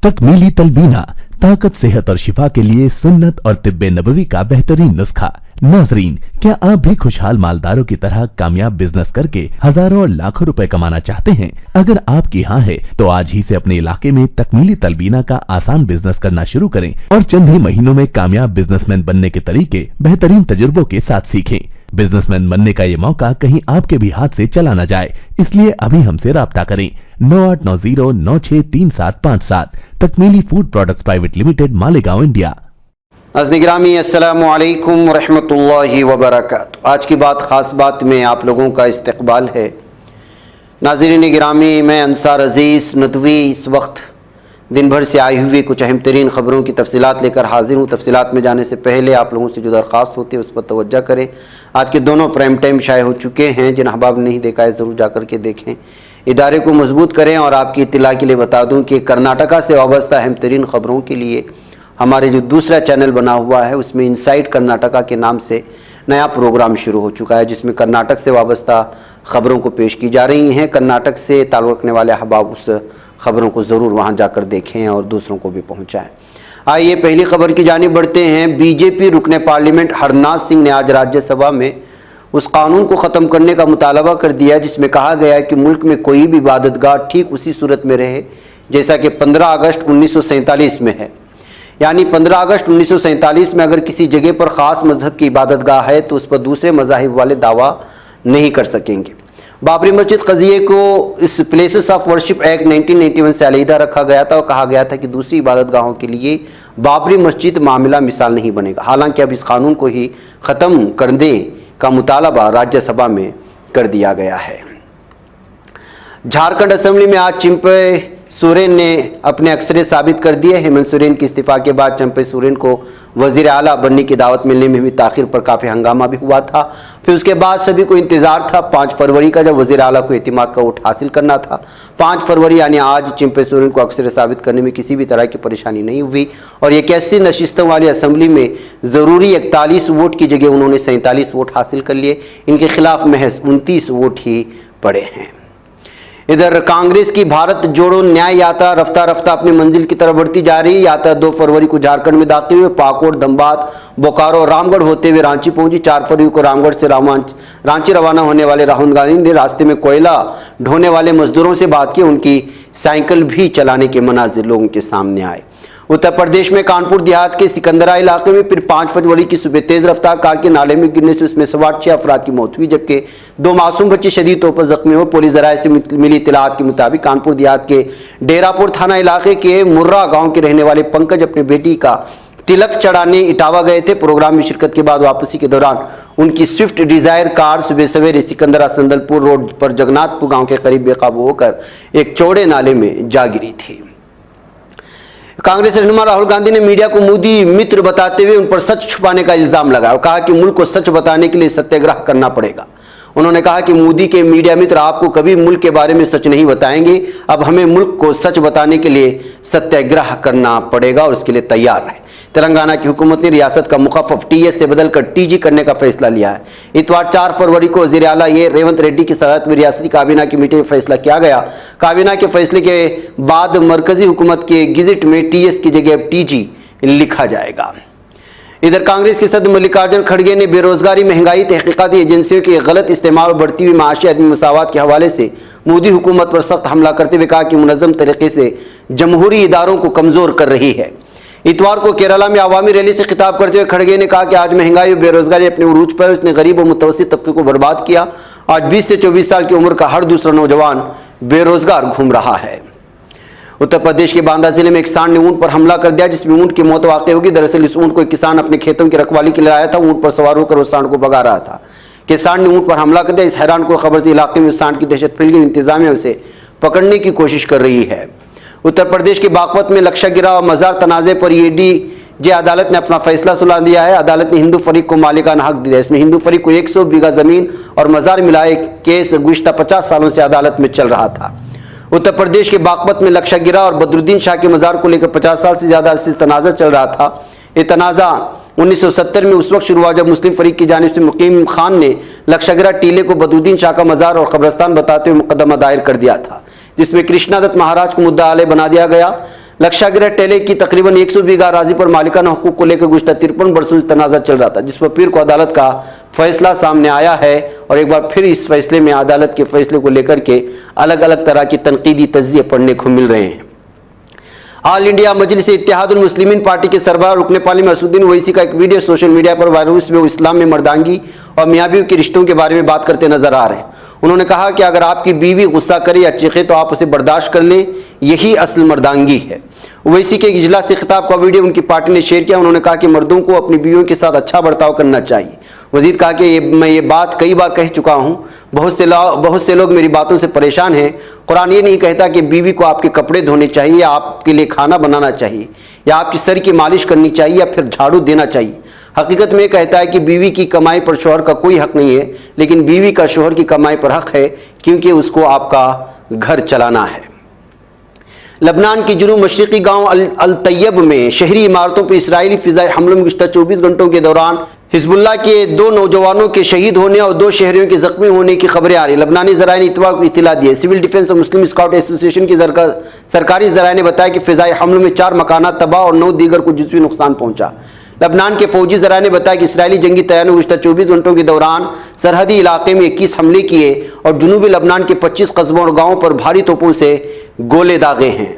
तकमीली तलबीना, ताकत, सेहत और शिफा के लिए सुन्नत और तिब्बे नबवी का बेहतरीन नुस्खा। नाजरीन, क्या आप भी खुशहाल मालदारों की तरह कामयाब बिजनेस करके हजारों और लाखों रुपए कमाना चाहते हैं? अगर आपकी हाँ है तो आज ही से अपने इलाके में तकमीली तलबीना का आसान बिजनेस करना शुरू करें और चंद ही महीनों में कामयाब बिजनेसमैन बनने के तरीके बेहतरीन तजुर्बों के साथ सीखें। बिजनेसमैन बनने का ये मौका कहीं आपके भी हाथ से चला न जाए, इसलिए अभी हमसे राब्ता करें 9890963757। Takmeeli food products private limited, Malegaon, India. नाज़रीन गिरामी, अस्सलामु अलैकुम वरहमतुल्लाहि वबरकातुहू। आज की बात ख़ास बात में आप लोगों का इस्तकबाल है। नाज़रीन गिरामी, मैं अंसार अज़ीज़ नदवी इस वक्त दिन भर से आई हुई कुछ अहम तरीन ख़बरों की तफसीलात लेकर हाजिर हूँ। तफसीलात में जाने से पहले आप लोगों से जो दरख्वास्त होती है उस पर तवज्जो करें। आज के दोनों प्राइम टाइम शाये हो चुके हैं, जिन अहबाब ने नहीं देखा है ज़रूर जा कर के देखें। इदारे को मजबूत करें। और आपकी इत्तला के लिए बता दूँ कि कर्नाटका से वाबस्ता अहम तरीन ख़बरों के लिए हमारे जो दूसरा चैनल बना हुआ है उसमें इनसाइड कर्नाटका के नाम से नया प्रोग्राम शुरू हो चुका है, जिसमें कर्नाटक से वाबस्ता ख़बरों को पेश की जा रही हैं। कर्नाटक से ताल्लुक़ रखने वाले अहबाब उस ख़बरों को ज़रूर वहाँ जाकर देखें और दूसरों को भी पहुँचाएँ। आइए पहली खबर की जानिब बढ़ते हैं। बीजेपी रुकने पार्लियामेंट हरनाथ सिंह ने आज राज्यसभा में उस कानून को ख़त्म करने का मुतालबा कर दिया जिसमें कहा गया है कि मुल्क में कोई भी इबादतगाह ठीक उसी सूरत में रहे जैसा कि 15 अगस्त 1947 में है। यानी 15 अगस्त 1947 में अगर किसी जगह पर ख़ास मजहब की इबादतगाह है तो उस पर दूसरे मज़ाहिब वाले दावा नहीं कर सकेंगे। बाबरी मस्जिद कज़िये को इस प्लेसेस ऑफ वर्शिप एक्ट 1991 से अलहदा रखा गया था और कहा गया था कि दूसरी इबादतगाहों के लिए बाबरी मस्जिद मामला मिसाल नहीं बनेगा। हालांकि अब इस कानून को ही ख़त्म करने का मुतालबा राज्यसभा में कर दिया गया है। झारखंड असेंबली में आज चिंपे सोरेन ने अपने अक्सरे साबित कर दिए। हेमंत सोरेन के इस्तीफा के बाद चंपे सोरेन को वजीर आला बनने की दावत मिलने में हुई ताखिर पर काफ़ी हंगामा भी हुआ था। फिर उसके बाद सभी को इंतज़ार था 5 फरवरी का, जब वजीर आला को एतमाद का वोट हासिल करना था। 5 फरवरी यानी आज चिंपे सोरेन को अक्सरे साबित करने में किसी भी तरह की परेशानी नहीं हुई और 81 नशिस्तों वाली असम्बली में ज़रूरी 41 वोट की जगह उन्होंने 47 वोट हासिल कर लिए। इनके खिलाफ महज 29 वोट ही पड़े हैं। इधर कांग्रेस की भारत जोड़ो न्याय यात्रा रफ्ता रफ्ता अपनी मंजिल की तरफ बढ़ती जा रही है। यात्रा 2 फरवरी को झारखंड में दाखिल हुए पाकुड़, धनबाद, बोकारो, रामगढ़ होते हुए रांची पहुंची। 4 फरवरी को रामगढ़ से रांची रवाना होने वाले राहुल गांधी ने रास्ते में कोयला ढोने वाले मजदूरों से बात की। उनकी साइकिल भी चलाने के मनाजिर लोगों के सामने आए। उत्तर प्रदेश में कानपुर देहात के सिकंदरा इलाके में फिर 5 फरवरी की सुबह तेज रफ्तार कार के नाले में गिरने से उसमें सवार 6 अफराद की मौत हुई, जबकि 2 मासूम बच्चे शदीद तौर पर जख्मी हुए। पुलिस जराये से मिली इत्तलात के मुताबिक कानपुर देहात के डेरापुर थाना इलाके के मुर्रा गांव के रहने वाले पंकज अपनी बेटी का तिलक चढ़ाने इटावा गए थे। प्रोग्राम में शिरकत के बाद वापसी के दौरान उनकी स्विफ्ट डिजायर कार सुबह सवेरे सिकंदरा संदलपुर रोड पर जगन्नाथपुर गाँव के करीब बेकाबू होकर एक चौड़े नाले में जा गिरी थी। कांग्रेस रहनुमा राहुल गांधी ने मीडिया को मोदी मित्र बताते हुए उन पर सच छुपाने का इल्जाम लगाया और कहा कि मुल्क को सच बताने के लिए सत्याग्रह करना पड़ेगा। उन्होंने कहा कि मोदी के मीडिया मित्र आपको कभी मुल्क के बारे में सच नहीं बताएंगे। अब हमें मुल्क को सच बताने के लिए सत्याग्रह करना पड़ेगा और उसके लिए तैयार है। तेलंगाना की हुकूमत ने रियासत का मुखफ़फ़ टीएस से बदलकर टीजी करने का फैसला लिया है। इतवार 4 फरवरी को वज़ीर आला रेवंत रेड्डी की सदारत में रियासती काबीना की मीटिंग में फैसला किया गया। काबीना के फैसले के बाद मरकजी हुकूमत के गेजेट में टीएस की जगह अब टीजी लिखा जाएगा। इधर कांग्रेस के सदर मल्लिकार्जुन खड़गे ने बेरोजगारी, महंगाई, तहकीकाती एजेंसियों के गलत इस्तेमाल और बढ़ती हुई माशी अदमी मसावत के हवाले से मोदी हुकूमत पर सख्त हमला करते हुए कहा कि मुनज़्ज़म तरीके से जमहूरी इदारों को कमज़ोर कर रही है। इतवार को केरला में आवामी रैली से खिताब करते हुए खड़गे ने कहा कि आज महंगाई और बेरोजगारी अपने उरूज पर, उसने गरीब और मुतवस्सित तबके को बर्बाद किया। आज 20 से 24 साल की उम्र का हर दूसरा नौजवान बेरोजगार घूम रहा है। उत्तर प्रदेश के बांदा जिले में एक सांड ने ऊंट पर हमला कर दिया, जिसमें ऊंट की मौत वाक़ई होगी। दरअसल इस ऊंट को एक किसान अपने खेतों की रखवाली के लिए आया था। ऊंट पर सवार होकर उस सांड को भगा रहा था कि सांड ने ऊंट पर हमला कर दिया। इस हैरान को खबर से इलाके में उस सांड की दहशत फैल गई। इंतजामिया उसे पकड़ने की कोशिश कर रही है। उत्तर प्रदेश के बागपत में लक्षागिरा और मजार तनाज़े पर एडीजे अदालत ने अपना फैसला सुना दिया है। अदालत ने हिंदू फरीक को मालिकाना हक दिया। इसमें हिंदू फरीक को 100 बीघा जमीन और मजार मिलाए केस गुज़िश्ता 50 सालों से अदालत में चल रहा था। उत्तर प्रदेश के बागपत में लक्षागिरा और बदरुद्दीन शाह के मजार को लेकर 50 साल से ज्यादा अरसे तनाज़ा चल रहा था। ये तनाज़ा 1970 में उस वक्त शुरू हुआ जब मुस्लिम फरीक की जानिब से मुकीम खान ने लक्षागिरा टीले को बदरुद्दीन शाह का मजार और कब्रस्तान बताते हुए मुकदमा दायर कर दिया था, जिसमें कृष्णा दत्त महाराज को मुद्दा आले बना दिया गया। लक्षागृह टेले की तकरीबन 100 बीघा अराजी पर मालिकाना हुकूक को लेकर गुज़श्ता 53 वर्षों से तनाज़ा चल रहा था, जिस पर पीर को अदालत का फैसला सामने आया है और एक बार फिर इस फैसले में अदालत के फैसले को लेकर के अलग अलग तरह की तनकीदी तज्ज़िये पढ़ने को मिल रहे हैं। ऑल इंडिया मजलिस इत्तेहादुल मुस्लिमीन पार्टी के सरबराह रुकने पार्लियामेंट असदुद्दीन ओवैसी का एक वीडियो सोशल मीडिया पर वायरल, इसमें वो इस्लाम में मर्दांगी और मियाँ बीवी के रिश्तों के बारे में बात करते नजर आ रहे हैं। उन्होंने कहा कि अगर आपकी बीवी गुस्सा करे या चीखे तो आप उसे बर्दाश्त कर लें, यही असल मर्दांगी है। ओवैसी के इजलास से खिताब का वीडियो उनकी पार्टी ने शेयर किया। उन्होंने कहा कि मर्दों को अपनी बीवियों के साथ अच्छा बर्ताव करना चाहिए। वजीद कहा कि मैं ये बात कई बार कह चुका हूँ, बहुत से लोग मेरी बातों से परेशान हैं। कुरान ये नहीं कहता कि बीवी को आपके कपड़े धोने चाहिए या आपके लिए खाना बनाना चाहिए या आपकी सर की मालिश करनी चाहिए या फिर झाड़ू देना चाहिए। हकीकत में कहता है कि बीवी की कमाई पर शोहर का कोई हक नहीं है, लेकिन बीवी का शोहर की कमाई पर हक है, क्योंकि उसको आपका घर चलाना है। लबनान की जुनूब मशरक़ी गांव अल तैयब में शहरी इमारतों पर इसराइली फ़िज़ाई हमलों में गुज़श्ता 24 घंटों के दौरान हिजबुल्लाह के 2 नौजवानों के शहीद होने और 2 शहरियों के जख्मी होने की खबरें आ रही। लबनानी ज़राए ने इतवार को इत्तला दी है। सिविल डिफेंस और मुस्लिम स्काउट एसोसिएशन की सरकारी ज़राए ने बताया कि फ़िज़ाई हमलों में 4 मकानात तबाह और 9 दीगर को जुज़वी नुकसान पहुंचा। लबनान के फौजी ज़राए ने बताया कि इसराइली जंगी तैयारों ने गुज़श्ता 24 घंटों के दौरान सरहदी इलाके में 21 हमले किए और जुनूबी लबनान के 25 कस्बों और गाँवों पर भारी तोपों से गोले दागे हैं।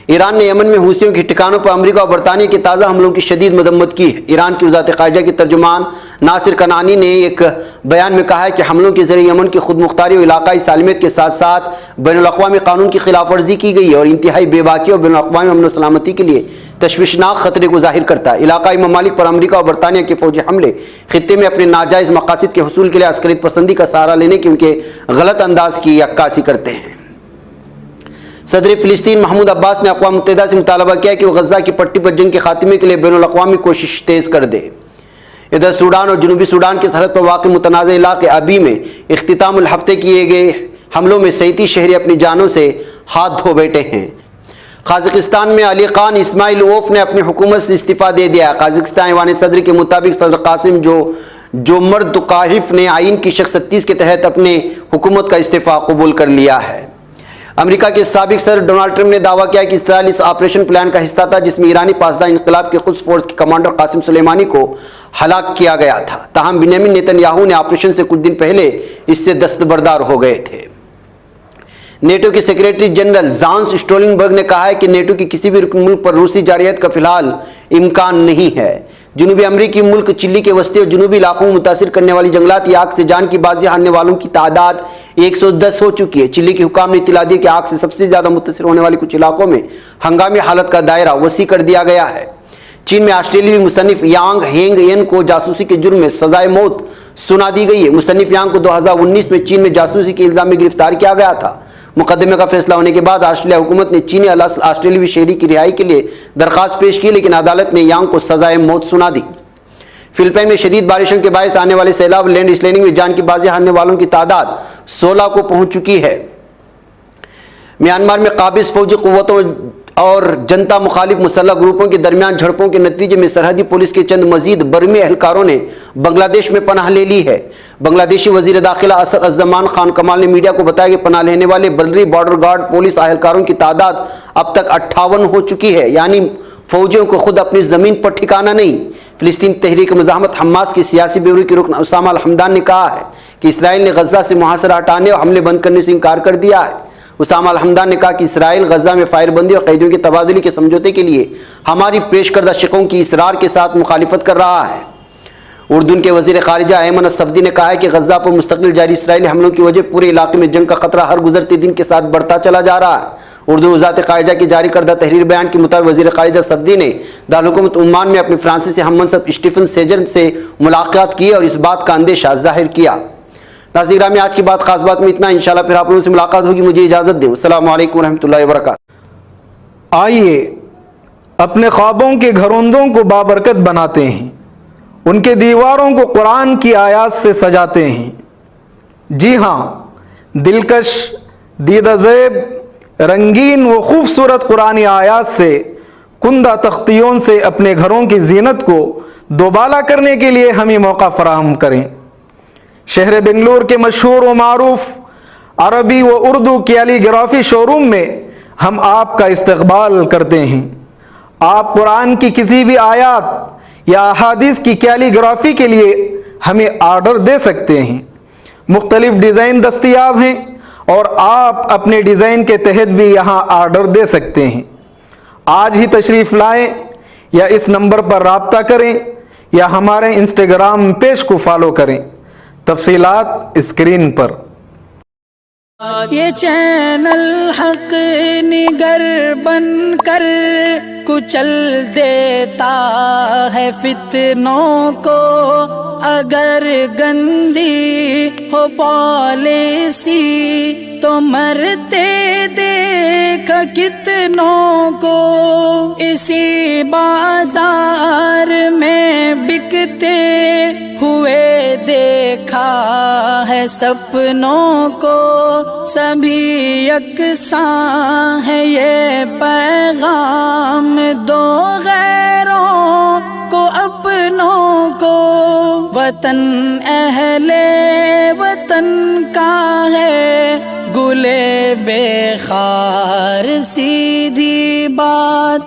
ईरान ने यमन में हूसियों के ठिकानों पर अमेरिका और बरतानिया के ताज़ा हमलों की शदीद मदम्मत की है। ईरान की वज़ारत ख़ारिजा के तर्जुमान नासिर कनानी ने एक बयान में कहा है कि हमलों के ज़रिए यमन की खुद मुख्तारी और इलाकाई सालमियत के साथ साथ बैनुल-अक़वामी कानून की खिलाफ वर्जी की गई है और इंतहाई बेबाकी और बैनुल-अक़वामी अमन और सलामती के लिए तशवीशनाक खतरे को जाहिर करता है। इलाकाई ममालिक पर अमेरिका और बरतानिया के फौजी हमले खित्ते में अपने नाजायज़ मकासद के हुसूल के लिए अस्करियत पसंदी का सहारा लेने के उनके गलत अंदाज की अक्कासी करते हैं। सदर फ़िलिस्तीन महमूद अब्बास ने अक़वाम मुत्तहिदा से मुतालबा किया कि वह गज़ा की पट्टी पर जंग के खात्मे के लिए बैनुल-अक़वामी कोशिश तेज़ कर दे। इधर सूडान और जनूबी सूडान की सरहद पर वाक़ मुतनाज़ इलाक़े अबी में इख्तितामुल हफ़्ते किए गए हमलों में 37 शहरी अपनी जानों से हाथ धो बैठे हैं। काज़ाकिस्तान में अली ख़ान इस्माइलोव ने अपनी हुकूमत से इस्तीफ़ा दे दिया। काज़ाकिस्तान ऐवान सदर के मुताबिक सदर कासिम जोमर्दोकाहिफ ने आइन की शक्ल 36 के तहत अपने हुकूमत का इस्तीफ़ा कबूल कर लिया है। अमेरिका के साबिक सदर डोनाल्ड ट्रंप ने दावा किया कि इसराइल इस ऑपरेशन प्लान का हिस्सा था जिसमें ईरानी पासदार इंक़िलाब के क़ुद्स फोर्स के कमांडर कासिम सुलेमानी को हलाक किया गया था। ताहम बिन्यामिन नेतन्याहू ने ऑपरेशन से कुछ दिन पहले इससे दस्तबरदार हो गए थे। नेटो के सेक्रेटरी जनरल जांस स्टोलनबर्ग ने कहा है कि नेटो की किसी भी मुल्क पर रूसी जारियत का फिलहाल इम्कान नहीं है। जनूबी अमरीकी मुल्क चिली के वस्ती और जनूबी इलाकों में मुतासिर करने वाली जंगलाती आग से जान की बाजी हारने वालों की तादाद 110 हो चुकी है। चिली के हुकाम ने इत्तला दी कि आग से सबसे ज्यादा मुतासिर होने वाले कुछ इलाकों में हंगामी हालत का दायरा वसी कर दिया गया है। चीन में ऑस्ट्रेलियावी मुसन्निफ यांग हेंग एन को जासूसी के जुर्म में सजाए मौत सुना दी गई है। मुसन्निफ यांग को 2019 में चीन में जासूसी के इल्जाम में गिरफ्तार किया गया था। मुकदमे का फैसला होने के बाद ऑस्ट्रेलिया हुकूमत ने चीनी ऑस्ट्रेलियावी शहरी की रिहाई के लिए दरखास्त पेश की, लेकिन अदालत ने यांग को सजाए मौत सुना दी। फिलिपाइन में शदीद बारिशों के बायस आने वाले सैलाब लैंड स्लाइडिंग में जान की बाजी हारने वालों की तादाद 16 को पहुंच चुकी है। म्यांमार में काबिज फौजी कुव्वतों और जनता मुखालिफ मुसल्लह ग्रुपों के दरमियान झड़पों के नतीजे में सरहदी पुलिस के चंद मजीद बर्मी एहलकारों ने बांग्लादेश में पनाह ले ली है। बांग्लादेशी वजीर दाखिला असद अज़्ज़मान खान कमाल ने मीडिया को बताया कि पनाह लेने वाले बर्री बॉर्डर गार्ड पुलिस एहलकारों की तादाद अब तक 58 हो चुकी है, यानी फौजियों को खुद अपनी ज़मीन पर ठिकाना नहीं। फिलिस्तीन तहरीक मुज़ाहमत हमास की सियासी ब्यूरो के रुकन उसामा अल हमदान ने कहा है कि इसराइल ने गज़ा से मुहासरा हटाने और हमले बंद करने से इनकार कर दिया है। उसामा अल हमदान ने कहा कि इसराइल गज़ा में फायरबंदी और कैदियों के तबादले के समझौते के लिए हमारी पेश करदा शिकों की इसरार के साथ मुखालिफत कर रहा है। उर्दून के वज़ीर ख़ारिजा अयमन असफ़दी ने कहा है कि गज़ा पर मुस्तकिल जारी इसराइली हमलों की वजह पूरे इलाके में जंग का खतरा हर गुजरते दिन के साथ बढ़ता चला जा रहा है। उर्दू वज़ारत ख़ारिजा की जारी करदा तहरीर बयान के मुताबिक वज़ीर ख़ारिजा सफ़दी ने दारुल-हुकूमत उम्मान में अपने फ्रांसीसी हममनसब स्टीफन सेजर से मुलाकात की और इस बात का अंदेशा जाहिर किया। नाज़रीन में आज की बात खास बात में इतना, इंशाल्लाह फिर आप लोगों से मुलाकात होगी। मुझे इजाज़त दें। अस्सलामु अलैकुम रहमतुल्लाहि व बरकातहू। आइए अपने ख्वाबों के घरौंदों को बाबरकत बनाते हैं, उनके दीवारों को कुरान की आयात से सजाते हैं। जी हाँ, दिलकश, दीदाज़ेब, रंगीन व खूबसूरत कुरानी आयात से कुंदा तख्तियों से अपने घरों की जीनत को दोबाला करने के लिए हमें मौका फराहम करें। शहर बेंगलुरु के मशहूर व मारूफ अरबी व उर्दू कैलीग्राफी शोरूम में हम आपका इस्तकबाल करते हैं। आप कुरान की किसी भी आयत या अहादीस की कैलीग्राफी के लिए हमें ऑर्डर दे सकते हैं। मुख्तलिफ डिज़ाइन दस्तयाब हैं और आप अपने डिज़ाइन के तहत भी यहाँ ऑर्डर दे सकते हैं। आज ही तशरीफ़ लाएं या इस नंबर पर राब्ता करें या हमारे इंस्टाग्राम पेज को फॉलो करें। तफसीलात स्क्रीन पर। ये चैनल हक निगर बन कर कुचल देता है फितनों को। अगर गंदी हो पॉलिसी तो मरते देख कितनों को। इसी बाजार में बिकते हुए देखा है सपनों को। सभी यकसां है ये पैगाम दो गैरों को अपनों को। वतन अहले वतन का है गुले बेखार सीधी बात।